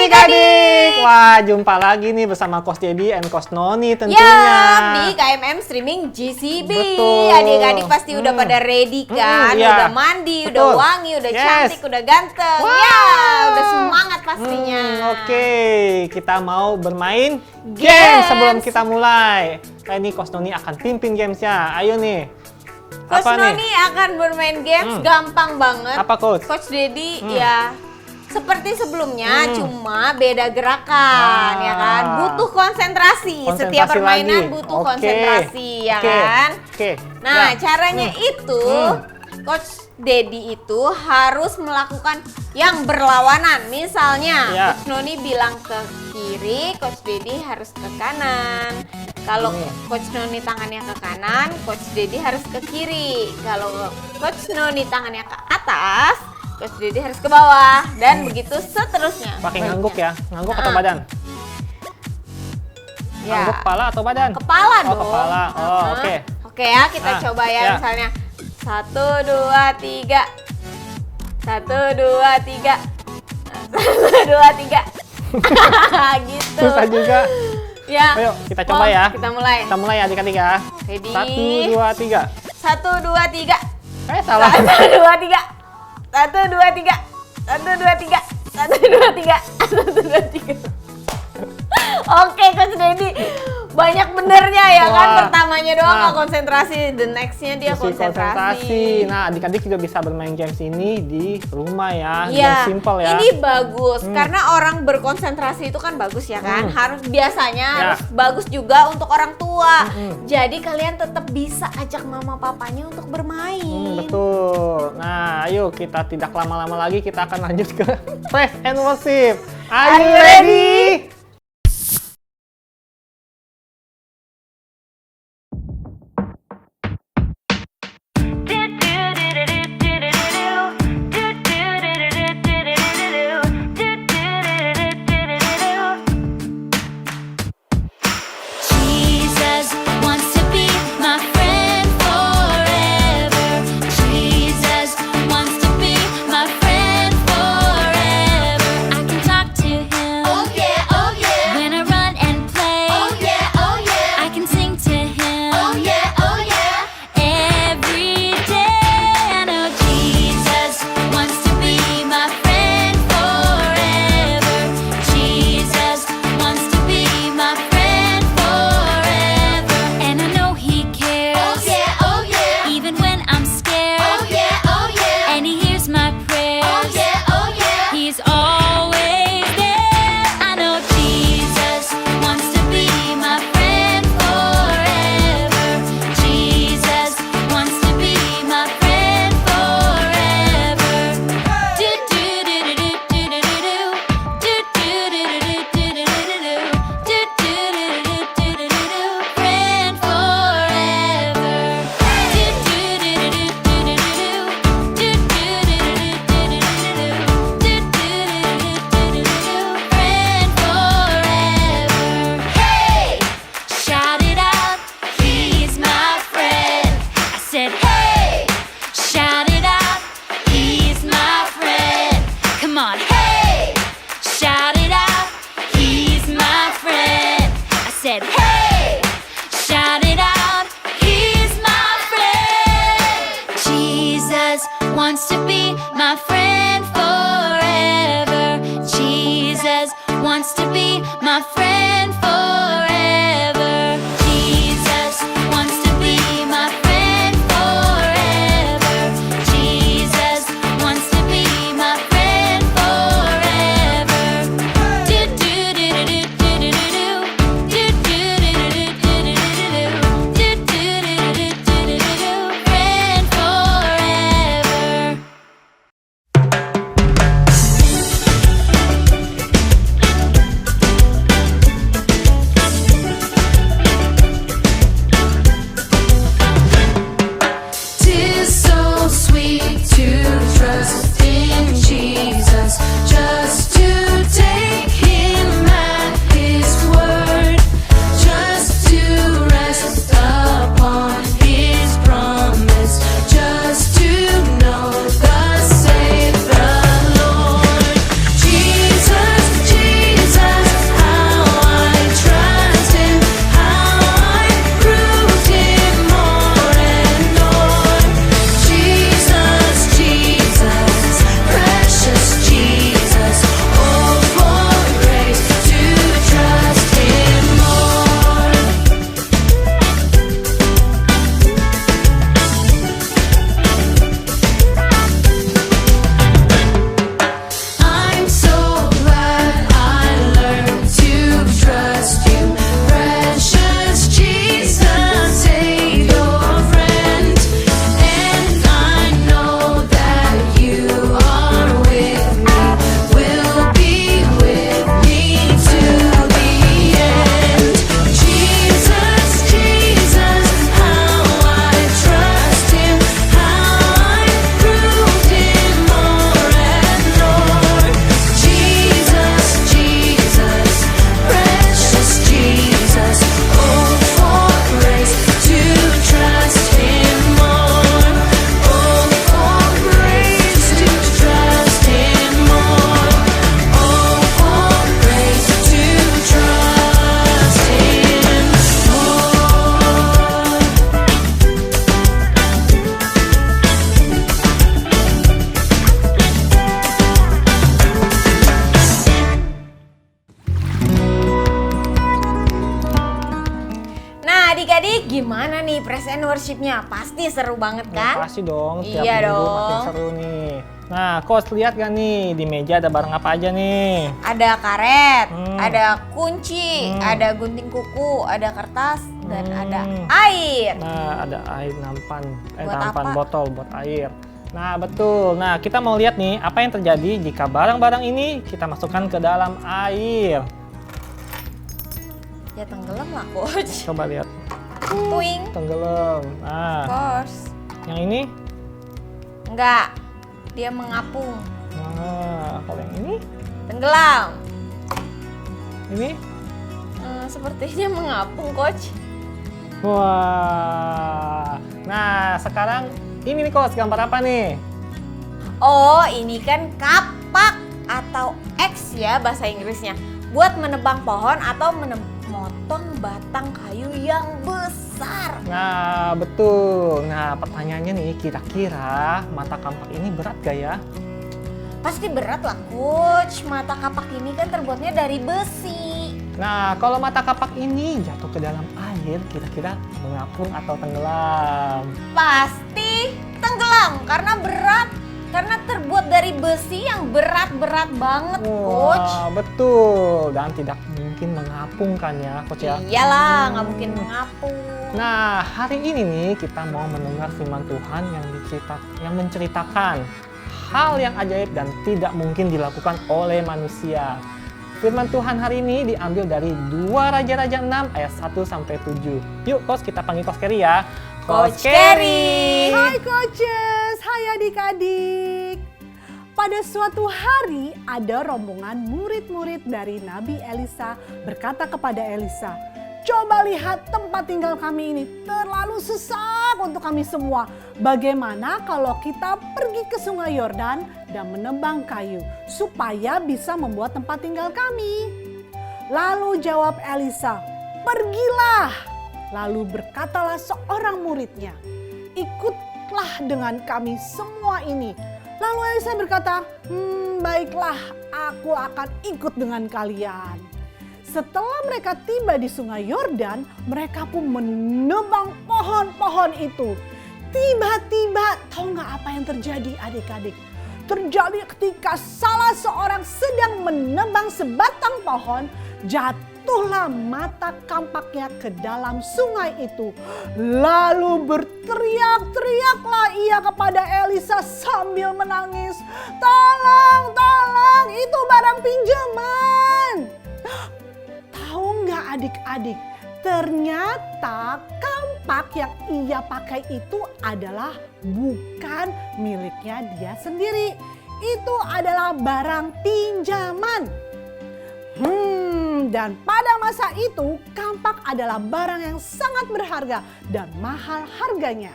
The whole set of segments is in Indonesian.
adik-adik. Wah, jumpa lagi nih bersama Coach Dedi and Coach Noni tentunya. Ya, di KMM Streaming GCB. Betul. Adik-adik pasti udah pada ready kan? Iya. Udah mandi, Betul. udah wangi, udah cantik, udah ganteng. Wah. Ya, udah semangat pastinya. Oke, kita mau bermain game Games. sebelum kita mulai. Ini Coach Noni akan pimpin gamesnya. Ayo nih. Coach Apa nih? Noni akan bermain games gampang banget. Apa, Coach? Coach Dedi ya seperti sebelumnya, cuma beda gerakan, ya kan? Butuh konsentrasi. Setiap Konsentrasi permainan lagi. butuh Oke. konsentrasi, ya Oke. kan? Oke. Nah, Ya. caranya itu, Coach Dedi itu harus melakukan yang berlawanan. Misalnya, Ya. Coach Noni bilang ke kiri, Coach Dedi harus ke kanan. Kalau Coach Noni tangannya ke kanan, Coach Dedi harus ke kiri. Kalau Coach Noni tangannya ke atas, Coach Dedi harus ke bawah. Dan begitu seterusnya. Pakai ngangguk ya. Ngangguk atau badan? Ya. Ngangguk kepala atau badan? Kepala Oh, dong. kepala. Oh, oke. Oke ya, kita Ah, coba ya, ya. misalnya 1, 2, 3. 1, 2, 3. 1, 2, 3. Gitu. Susah juga. Ya. Ayo, kita coba ya. Kita mulai. Kita mulai adik-adik ya. Ready? 1, 2, 3. 1, 2, 3. Salah. 1, 2, 3. 1, 2, 3. 1, 2, 3. 1, 2, 3. 1, 2, 3. Oke, Coach Dedi. Banyak benernya ya kan? Wah. Pertamanya doang Nah. nggak konsentrasi, the next-nya dia Mesti konsentrasi. Nah, adik-adik juga bisa bermain games ini di rumah ya. Iya, Game simple ya. ini bagus karena orang berkonsentrasi itu kan bagus ya kan. Harus biasanya Ya. harus bagus juga untuk orang tua. Jadi kalian tetap bisa ajak mama papanya untuk bermain. Betul. Nah, ayo kita tidak lama-lama lagi, kita akan lanjut ke Praise and Worship. Are you ready? Jesus wants to be my friend forever. Jesus wants to be my friend forever. I can talk to him. Oh yeah, oh Praise and Worship-nya pasti seru banget Ya, kan? pasti dong, tiap Iya minggu makin dong. seru nih. Nah, Coach lihat gak nih di meja ada barang apa aja nih? Ada karet, Hmm. ada kunci, Hmm. ada gunting kuku, ada kertas, dan ada Hmm. air. Nah, ada air nampan, Buat nampan apa? botol buat air. Nah, betul. Nah, kita mau lihat nih apa yang terjadi jika barang-barang ini kita masukkan ke dalam air. Ya tenggelam lah, Coach. Coba lihat. Tuing, Tenggelam. Nah, course. yang ini? Enggak, dia mengapung. Nah, kalau yang ini? Tenggelam. Ini? Sepertinya mengapung, Coach. Wah. Nah, sekarang ini nih Coach, gambar apa nih? Oh, ini kan kapak atau X ya bahasa Inggrisnya. Buat menebang pohon atau memotong batang kayu yang besar. Nah, betul. Nah, pertanyaannya nih, kira-kira mata kampak ini berat gak ya? Pasti berat lah, Coach. Mata kapak ini kan terbuatnya dari besi. Nah, kalau mata kapak ini jatuh ke dalam air, kira-kira mengapung atau tenggelam? Pasti tenggelam karena berat. Karena terbuat dari besi yang berat-berat banget, Coach. Wah, betul. Dan tidak mungkin mengapung kan ya, Coach ya? Iyalah, nggak mungkin mengapung. Nah, hari ini nih kita mau mendengar firman Tuhan yang menceritakan hal yang ajaib dan tidak mungkin dilakukan oleh manusia. Firman Tuhan hari ini diambil dari 2 Raja-Raja 6 ayat 1-7. Yuk, Coach, kita panggil Coach Kerry ya. Coach Kerry. Hai coaches, hai adik-adik. Pada suatu hari ada rombongan murid-murid dari Nabi Elisa berkata kepada Elisa, "Coba lihat tempat tinggal kami ini terlalu sesak untuk kami semua. Bagaimana kalau kita pergi ke sungai Yordan dan menebang kayu supaya bisa membuat tempat tinggal kami?" Lalu jawab Elisa, "Pergilah." Lalu berkatalah seorang muridnya, "Ikutlah dengan kami semua ini." Lalu Elisa berkata, "Baiklah, aku akan ikut dengan kalian." Setelah mereka tiba di sungai Yordan, mereka pun menebang pohon-pohon itu. Tiba-tiba, tahu nggak apa yang terjadi adik-adik? Terjadi ketika salah seorang sedang menebang sebatang pohon, jatuhlah mata kampaknya ke dalam sungai itu. Lalu berteriak-teriaklah ia kepada Elisa sambil menangis, "Tolong, tolong, itu barang pinjaman." Tahu nggak adik-adik, ternyata kampak yang ia pakai itu adalah bukan miliknya dia sendiri. Itu adalah barang pinjaman. Dan pada masa itu kampak adalah barang yang sangat berharga dan mahal harganya.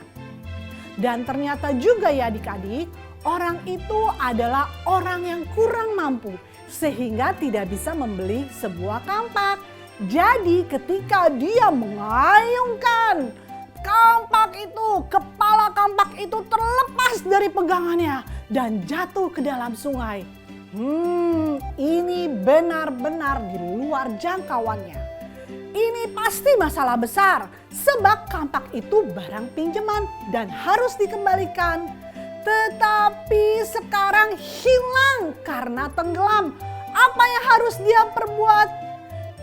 Dan ternyata juga ya adik-adik, orang itu adalah orang yang kurang mampu sehingga tidak bisa membeli sebuah kampak. Jadi ketika dia mengayunkan kampak itu, kepala kampak itu terlepas dari pegangannya dan jatuh ke dalam sungai. Ini benar-benar di luar jangkauannya. Ini pasti masalah besar sebab kampak itu barang pinjaman dan harus dikembalikan. Tetapi sekarang hilang karena tenggelam. Apa yang harus dia perbuat?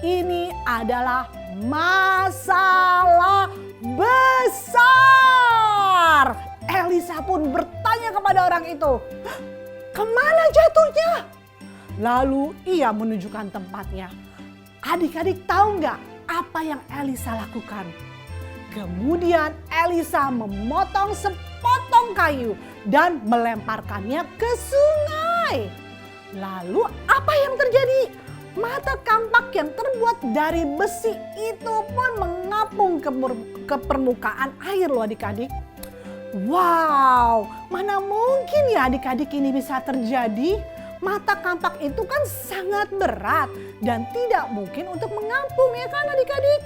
Ini adalah masalah besar. Elisa pun bertanya kepada orang itu, "Kemana jatuhnya?" Lalu ia menunjukkan tempatnya. Adik-adik tahu nggak apa yang Elisa lakukan? Kemudian Elisa memotong sepotong kayu dan melemparkannya ke sungai. Lalu apa yang terjadi? Mata kampak yang terbuat dari besi itu pun mengapung ke permukaan air loh adik-adik. Wow, mana mungkin ya adik-adik ini bisa terjadi? Mata kampak itu kan sangat berat dan tidak mungkin untuk mengapung ya kan adik-adik?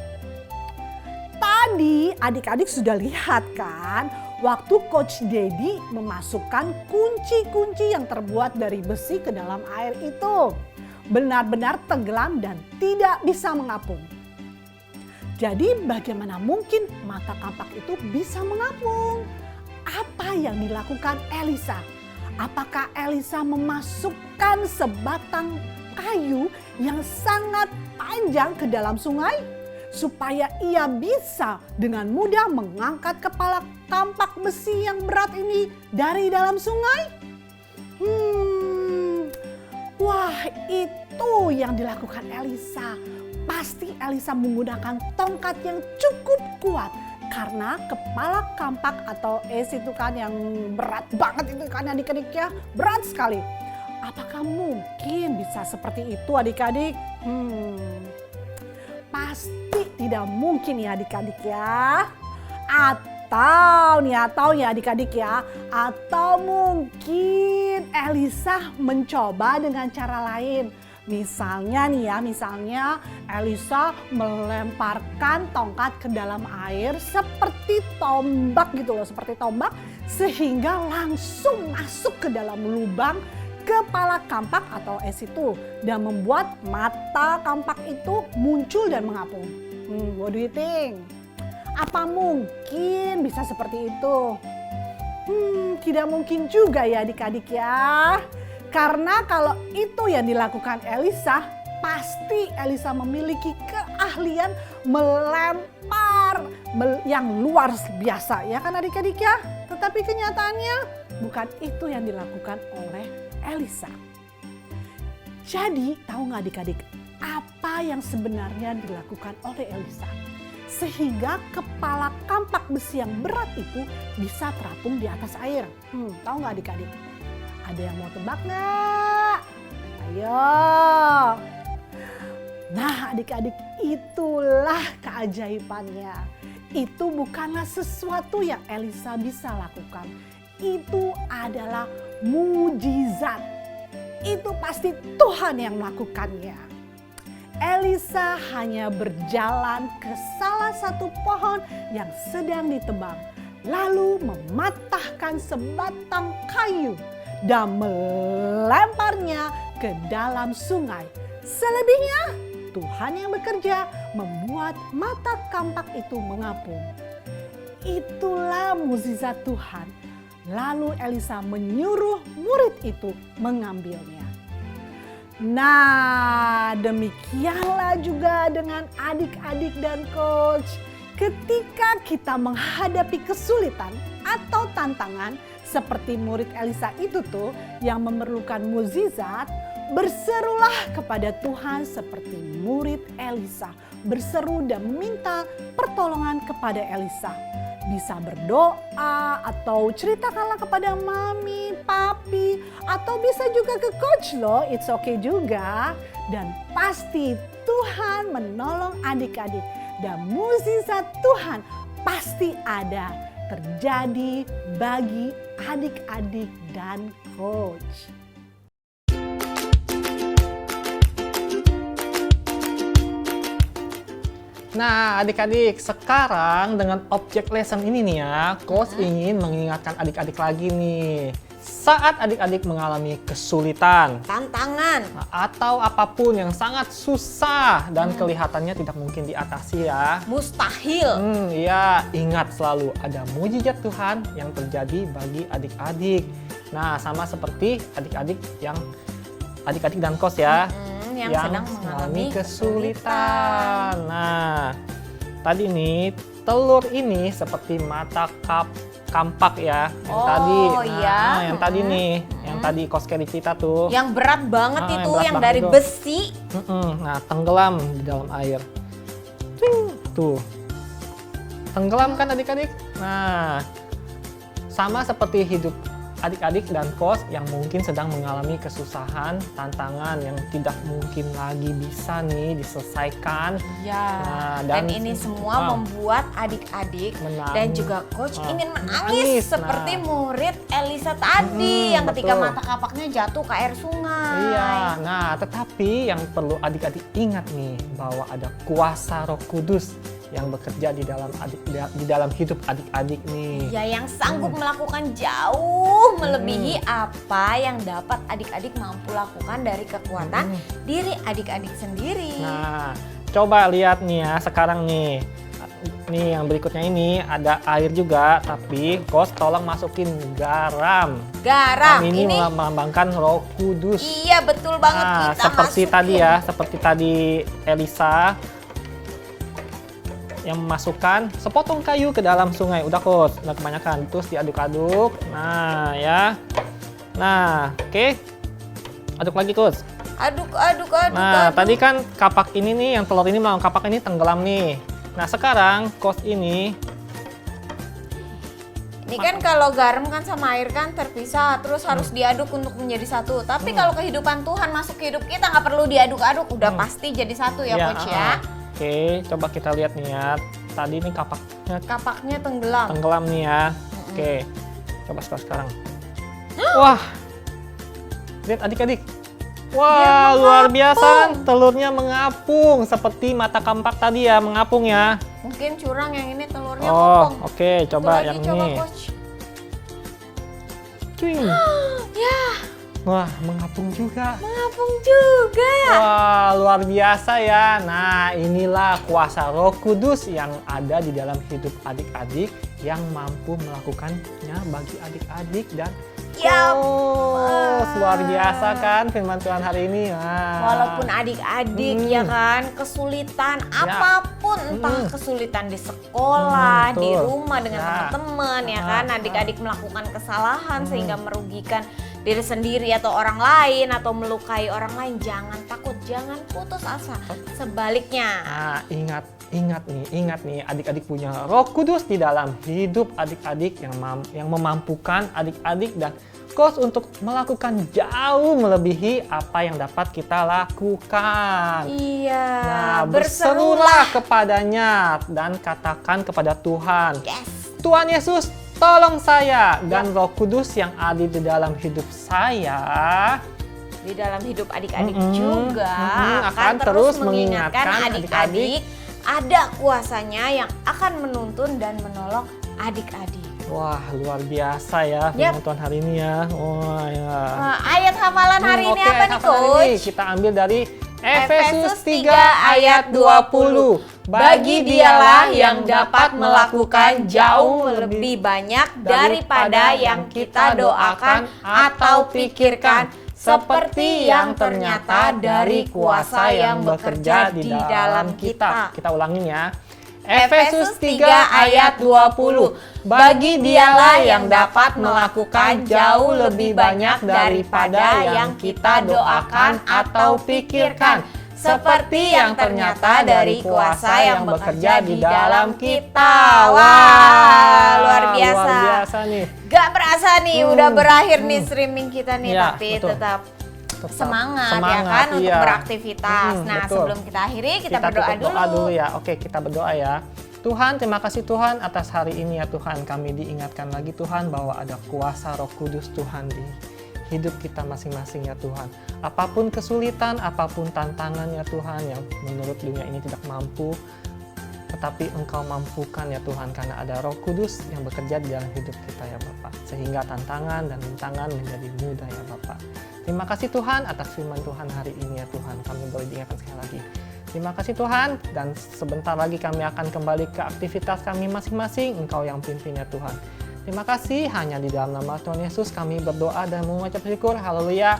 Tadi adik-adik sudah lihat kan waktu Coach Dedi memasukkan kunci-kunci yang terbuat dari besi ke dalam air itu. Benar-benar tenggelam dan tidak bisa mengapung. Jadi bagaimana mungkin mata kampak itu bisa mengapung? Apa yang dilakukan Elisa? Apakah Elisa memasukkan sebatang kayu yang sangat panjang ke dalam sungai supaya ia bisa dengan mudah mengangkat kepala kampak besi yang berat ini dari dalam sungai? Wah, itu yang dilakukan Elisa. Pasti Elisa menggunakan tongkat yang cukup kuat karena kepala kampak atau itu kan yang berat banget itu kan adik-adik ya, berat sekali. Apakah mungkin bisa seperti itu adik-adik? Pasti tidak mungkin ya adik-adik ya. Atau ya adik-adik ya. Atau mungkin Elisa mencoba dengan cara lain. Misalnya Elisa melemparkan tongkat ke dalam air seperti tombak gitu loh, seperti tombak sehingga langsung masuk ke dalam lubang kepala kampak atau itu dan membuat mata kampak itu muncul dan mengapung. What do you think? Apa mungkin bisa seperti itu? Tidak mungkin juga ya adik-adik ya. Karena kalau itu yang dilakukan Elisa, pasti Elisa memiliki keahlian melempar yang luar biasa ya kan adik-adik ya. Tetapi kenyataannya bukan itu yang dilakukan oleh Elisa. Jadi tahu nggak adik-adik apa yang sebenarnya dilakukan oleh Elisa? Sehingga kepala kampak besi yang berat itu bisa terapung di atas air. Tahu nggak adik-adik? Ada yang mau tebak nggak? Ayo. Nah adik-adik, itulah keajaibannya. Itu bukanlah sesuatu yang Elisa bisa lakukan. Itu adalah mujizat. Itu pasti Tuhan yang melakukannya. Elisa hanya berjalan ke salah satu pohon yang sedang ditebang. Lalu mematahkan sebatang kayu dan melemparnya ke dalam sungai. Selebihnya Tuhan yang bekerja membuat mata kampak itu mengapung. Itulah mukjizat Tuhan. Lalu Elisa menyuruh murid itu mengambilnya. Nah, demikianlah juga dengan adik-adik dan coach. Ketika kita menghadapi kesulitan atau tantangan seperti murid Elisa itu tuh yang memerlukan mukjizat, berserulah kepada Tuhan seperti murid Elisa. Berseru dan minta pertolongan kepada Elisa. Bisa berdoa atau ceritakanlah kepada mami, papi, atau bisa juga ke coach loh, it's okay juga. Dan pasti Tuhan menolong adik-adik dan mukjizat Tuhan pasti ada terjadi bagi adik-adik dan coach. Nah adik-adik, sekarang dengan object lesson ini nih ya, coach ingin mengingatkan adik-adik lagi nih. Saat adik-adik mengalami kesulitan, Tantangan. atau apapun yang sangat susah dan kelihatannya tidak mungkin diatasi ya. Mustahil. Ya, ingat selalu ada mujizat Tuhan yang terjadi bagi adik-adik. Nah, sama seperti adik-adik dan coach ya. Yang sedang mengalami kesulitan. Nah, tadi nih telur ini seperti mata kampak ya. Yang tadi. Nah, iya. yang tadi nih, yang tadi Coach Kelly cerita tuh. Yang berat banget itu, yang berat yang banget dari itu. besi. Nah, tenggelam di dalam air. Tuh. Tenggelam kan adik-adik? Nah, sama seperti hidup adik-adik dan coach yang mungkin sedang mengalami kesusahan, tantangan yang tidak mungkin lagi bisa nih diselesaikan. Ya. Nah, dan ini semua membuat adik-adik dan juga coach ingin menangis seperti murid Elisa tadi yang ketika betul. mata kapaknya jatuh ke air sungai. Iya. Nah, tetapi yang perlu adik-adik ingat nih bahwa ada kuasa Roh Kudus yang bekerja di dalam hidup adik-adik nih. Ya, yang sanggup melakukan jauh melebihi apa yang dapat adik-adik mampu lakukan dari kekuatan diri adik-adik sendiri. Nah, Coba lihat nih ya, sekarang nih. Nih yang berikutnya ini ada air juga, tapi Coach tolong masukin garam. Garam. Ini Ini melambangkan Roh Kudus. iya betul banget Nah, kita seperti masukin. tadi ya, seperti tadi Elisa yang memasukkan sepotong kayu ke dalam sungai. Udah Coach, udah kebanyakan. Terus diaduk-aduk. Nah ya. Nah, oke. Aduk lagi Coach. Aduk. Nah, tadi kan kapak ini nih, yang telur ini mau kapak ini tenggelam nih. Nah, sekarang Coach ini kan kalau garam kan sama air kan terpisah, terus harus diaduk untuk menjadi satu. Tapi kalau kehidupan Tuhan masuk ke hidup kita nggak perlu diaduk-aduk, udah pasti jadi satu ya Coach ya. Oke, coba kita lihat nih ya. Tadi ini Kapaknya tenggelam. tenggelam nih ya. Oke, coba sekarang. Wah, lihat adik-adik. Wah, luar biasa kan? Telurnya mengapung seperti mata kampak tadi ya, mengapung ya. Mungkin curang yang ini telurnya Oh, kopong. oke, coba Satu yang lagi, coba ini. Coach. Cuing. Ya, Wah, mengapung juga. mengapung juga. Wah, luar biasa ya. Nah, inilah kuasa Roh Kudus yang ada di dalam hidup adik-adik yang mampu melakukannya bagi adik-adik dan Ya, luar biasa kan firman Tuhan hari ini. Nah. walaupun adik-adik ya kan kesulitan apapun, entah kesulitan di sekolah, di betul. rumah dengan Ya. teman-teman ya kan, adik-adik melakukan kesalahan sehingga merugikan diri sendiri atau orang lain atau melukai orang lain, jangan takut, jangan putus asa. Sebaliknya, Nah, ingat nih adik-adik punya Roh Kudus di dalam hidup adik-adik yang memampukan adik-adik dan Coach untuk melakukan jauh melebihi apa yang dapat kita lakukan. iya, Nah, berserulah kepadanya dan katakan kepada Tuhan, Yes. Tuhan Yesus, tolong saya dan Roh Kudus yang ada di dalam hidup saya Di dalam hidup adik-adik Mm-mm, juga akan terus mengingatkan adik-adik ada kuasanya yang akan menuntun dan menolong adik-adik. Wah, luar biasa ya firman Tuhan hari ini ya. Wah, ya. Nah, ayat hafalan hari ini Oke, apa nih hafalan hari Coach? ini kita ambil dari Efesus 3 ayat 20. Bagi dialah yang dapat melakukan jauh lebih banyak daripada yang kita doakan atau pikirkan, seperti yang ternyata dari kuasa yang bekerja di dalam kita. Kita ulangin ya. Efesus 3 ayat 20. Bagi dialah yang dapat melakukan jauh lebih banyak daripada yang kita doakan atau pikirkan, seperti yang ternyata dari kuasa yang bekerja di dalam kita. Wah, luar biasa. Luar biasa nih. Gak berasa nih udah berakhir nih streaming kita nih, Iya, tapi betul. tetap Tetap semangat ya kan untuk iya. beraktivitas. Nah, betul. sebelum kita akhiri kita berdoa tutup doa dulu. ya. Oke, kita berdoa ya. Tuhan, terima kasih Tuhan atas hari ini ya Tuhan. Kami diingatkan lagi Tuhan bahwa ada kuasa Roh Kudus Tuhan di hidup kita masing-masing ya Tuhan. Apapun kesulitan, apapun tantangan ya Tuhan yang menurut dunia ini tidak mampu, tetapi Engkau mampukan ya Tuhan karena ada Roh Kudus yang bekerja di dalam hidup kita ya Bapak. Sehingga tantangan dan rintangan menjadi mudah ya Bapak. Terima kasih Tuhan atas firman Tuhan hari ini ya Tuhan. Kami boleh diingatkan sekali lagi. Terima kasih Tuhan dan sebentar lagi kami akan kembali ke aktivitas kami masing-masing. Engkau yang pimpin ya Tuhan. Terima kasih, hanya di dalam nama Tuhan Yesus kami berdoa dan mengucap syukur. Haleluya.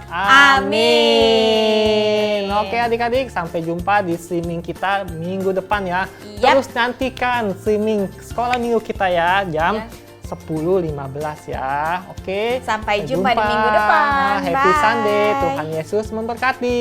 Amin. Oke adik-adik, sampai jumpa di streaming kita minggu depan ya. Yap. Terus nantikan streaming sekolah minggu kita ya, jam 10.15 ya. Oke. Sampai jumpa di minggu depan. Happy Bye. Sunday. Tuhan Yesus memberkati.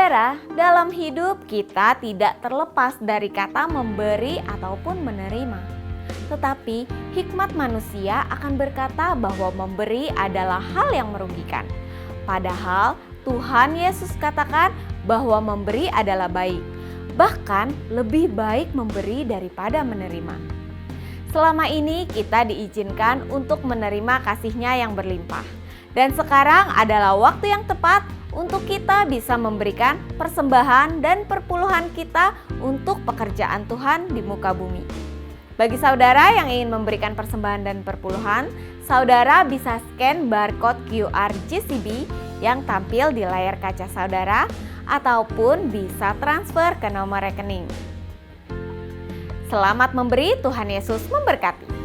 Saudara, dalam hidup kita tidak terlepas dari kata memberi ataupun menerima. Tetapi hikmat manusia akan berkata bahwa memberi adalah hal yang merugikan. Padahal Tuhan Yesus katakan bahwa memberi adalah baik. Bahkan lebih baik memberi daripada menerima. Selama ini kita diizinkan untuk menerima kasih-Nya yang berlimpah. Dan sekarang adalah waktu yang tepat untuk kita bisa memberikan persembahan dan perpuluhan kita untuk pekerjaan Tuhan di muka bumi. Bagi saudara yang ingin memberikan persembahan dan perpuluhan, saudara bisa scan barcode QR JCB yang tampil di layar kaca saudara ataupun bisa transfer ke nomor rekening. Selamat memberi, Tuhan Yesus memberkati.